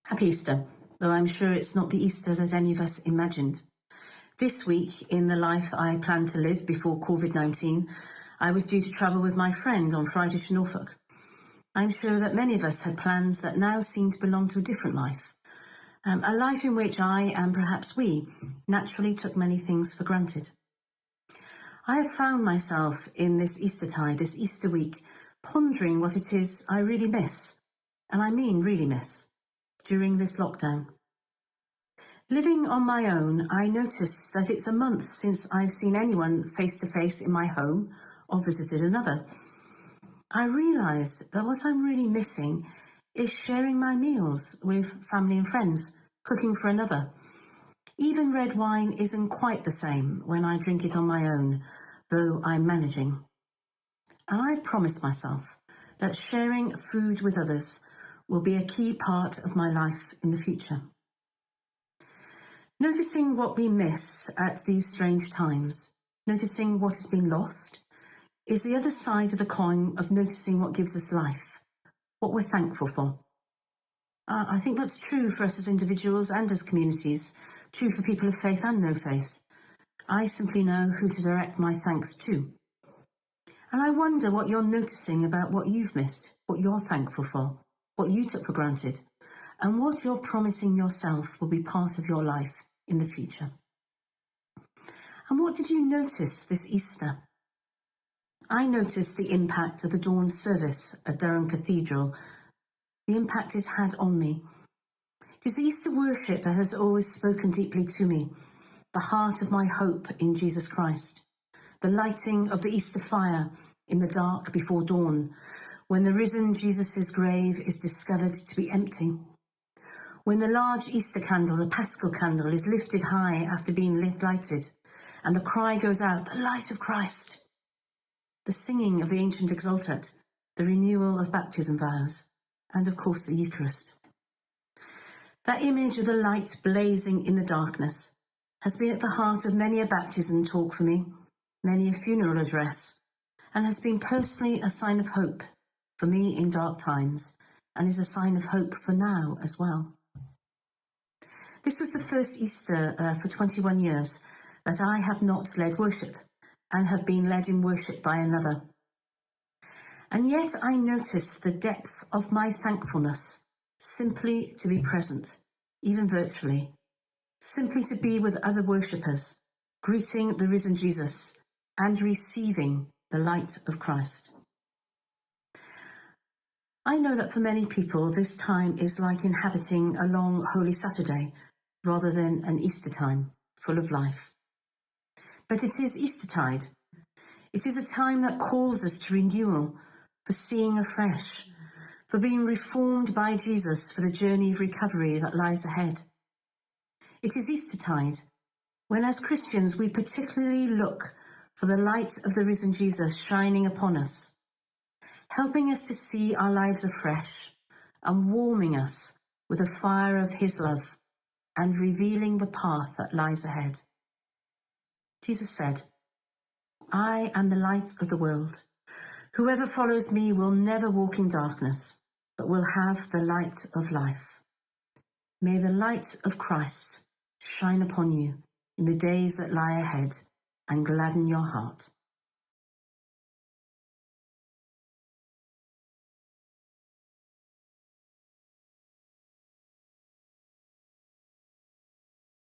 Happy Easter, though I'm sure it's not the Easter that any of us imagined. This week, in the life I planned to live before COVID-19, I was due to travel with my friend on Friday to Norfolk. I'm sure that many of us had plans that now seem to belong to a different life. A life in which I, and perhaps we, naturally took many things for granted. I have found myself in this Eastertide, this Easter week, pondering what it is I really miss, and I mean really miss, during this lockdown. Living on my own, I notice that it's a month since I've seen anyone face to face in my home or visited another. I realise that what I'm really missing is sharing my meals with family and friends, cooking for another. Even red wine isn't quite the same when I drink it on my own, though I'm managing. And I promised myself that sharing food with others will be a key part of my life in the future. Noticing what we miss at these strange times, noticing what has been lost, is the other side of the coin of noticing what gives us life, what we're thankful for. I think that's true for us as individuals and as communities, true for people of faith and no faith. I simply know who to direct my thanks to. And I wonder what you're noticing about what you've missed, what you're thankful for, what you took for granted, and what you're promising yourself will be part of your life in the future. And what did you notice this Easter? I noticed the impact of the dawn service at Durham Cathedral, the impact it had on me. It is the Easter worship that has always spoken deeply to me, the heart of my hope in Jesus Christ, the lighting of the Easter fire in the dark before dawn, when the risen Jesus' grave is discovered to be empty, when the large Easter candle, the Paschal candle, is lifted high after being lighted, and the cry goes out, "The light of Christ," the singing of the ancient Exultet, the renewal of baptism vows, and of course the Eucharist. That image of the light blazing in the darkness has been at the heart of many a baptism talk for me, many a funeral address, and has been personally a sign of hope for me in dark times, and is a sign of hope for now as well. This was the first Easter for 21 years that I have not led worship and have been led in worship by another. And yet I noticed the depth of my thankfulness simply to be present, even virtually, simply to be with other worshippers, greeting the risen Jesus and receiving the light of Christ. I know that for many people this time is like inhabiting a long Holy Saturday rather than an Easter time full of life. But it is Eastertide. It is a time that calls us to renewal, for seeing afresh, for being reformed by Jesus for the journey of recovery that lies ahead. It is Eastertide, when as Christians we particularly look for the light of the risen Jesus shining upon us, helping us to see our lives afresh and warming us with the fire of his love and revealing the path that lies ahead. Jesus said, "I am the light of the world. Whoever follows me will never walk in darkness, but will have the light of life." May the light of Christ shine upon you in the days that lie ahead and gladden your heart.